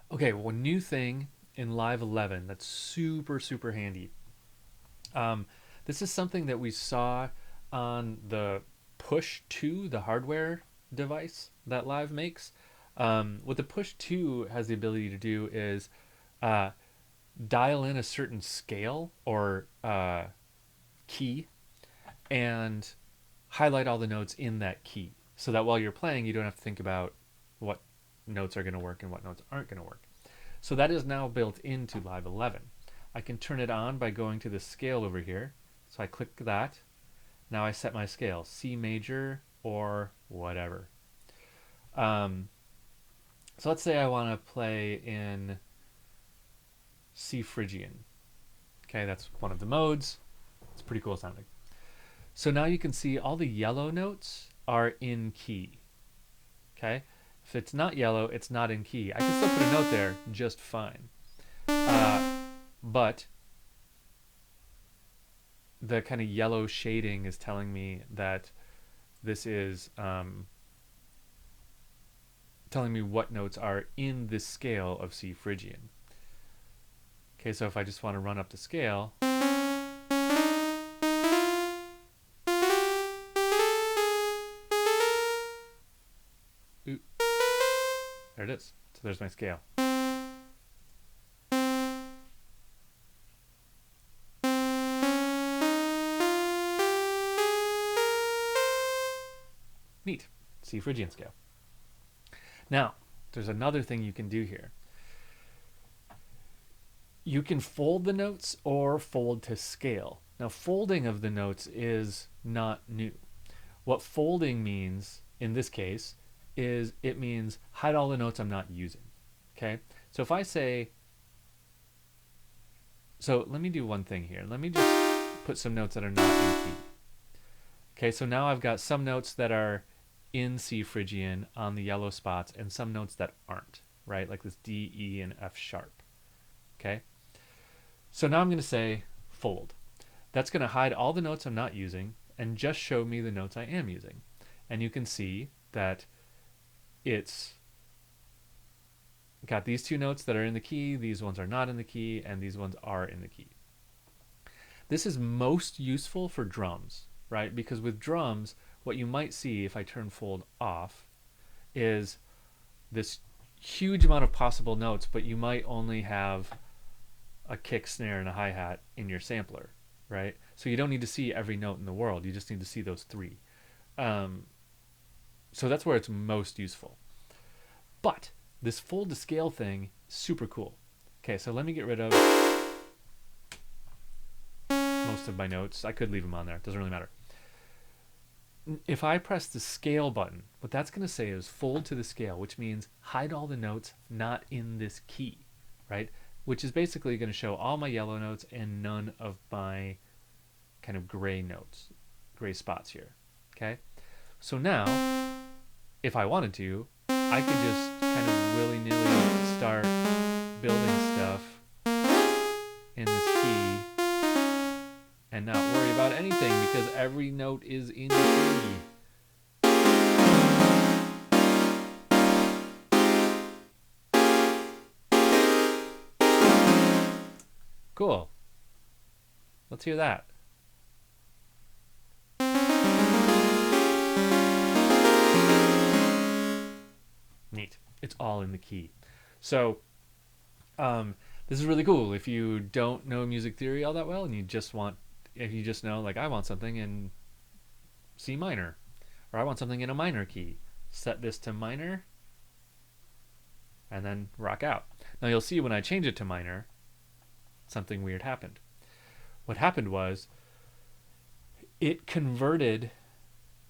Okay, one new thing in Live 11 that's super, super handy. Um, this is something that we saw on the Push 2, the hardware device that Live makes. What the Push 2 has the ability to do is uh, dial in a certain scale or key and highlight all the notes in that key so that while you're playing, you don't have to think about what notes are going to work and what notes aren't going to work. So that is now built into Live 11. I can turn it on by going to the scale over here. So I click that. Now I set my scale, C major or whatever. Um, so let's say I want to play in C Phrygian. Okay, that's one of the modes. It's pretty cool sounding. So now you can see all the yellow notes are in key. Okay, if it's not yellow, it's not in key. I can still put a note there just fine. But the kind of yellow shading is telling me that this is telling me what notes are in this scale of C Phrygian. Okay, so if I just want to run up the scale, ooh, there it is. So there's my scale. Neat. C Phrygian scale. Now, there's another thing you can do here. You can fold the notes or fold to scale. Now, folding of the notes is not new. What folding means in this case is it means hide all the notes I'm not using. Okay? So if I say, so let me do one thing here. Let me just put some notes that are not in key. Okay, so now I've got some notes that are in C Phrygian on the yellow spots and some notes that aren't, right? Like this D, E, and F sharp. Okay? So now I'm going to say fold. That's going to hide all the notes I'm not using and just show me the notes I am using. And you can see that it's got these two notes that are in the key, these ones are not in the key, and these ones are in the key. This is most useful for drums, right? Because with drums, what you might see if I turn fold off is this huge amount of possible notes, but you might only have a kick, snare, and a hi-hat in your sampler, right? So you don't need to see every note in the world. You just need to see those three. So that's where it's most useful. But this fold to scale thing, super cool. Okay, so let me get rid of most of my notes. I could leave them on there. It doesn't really matter. If I press the scale button, what that's going to say is fold to the scale, which means hide all the notes not in this key, right? Which is basically going to show all my yellow notes and none of my kind of gray notes, gray spots here. Okay? So now, if I wanted to, I could just kind of willy-nilly start building stuff in this key and not worry about anything because every note is in the key. Cool. Let's hear that. Neat. It's all in the key. So, this is really cool. If you don't know music theory all that well and if you just know, like, I want something in C minor, or I want something in a minor key, set this to minor, and then rock out. Now you'll see when I change it to minor, something weird happened. What happened was it converted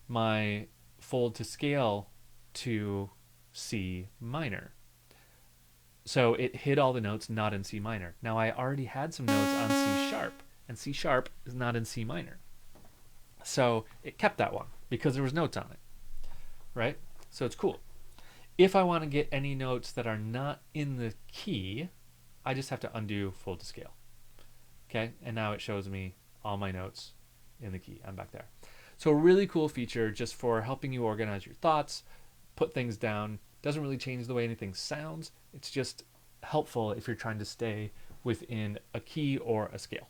my fold to scale to C minor. So it hid all the notes not in C minor. Now I already had some notes on C sharp, and C sharp is not in C minor. So it kept that one because there was notes on it, right? So it's cool. If I want to get any notes that are not in the key, I just have to undo fold to scale. Okay, and now it shows me all my notes in the key. I'm back there. So a really cool feature just for helping you organize your thoughts, put things down. Doesn't really change the way anything sounds. It's just helpful if you're trying to stay within a key or a scale.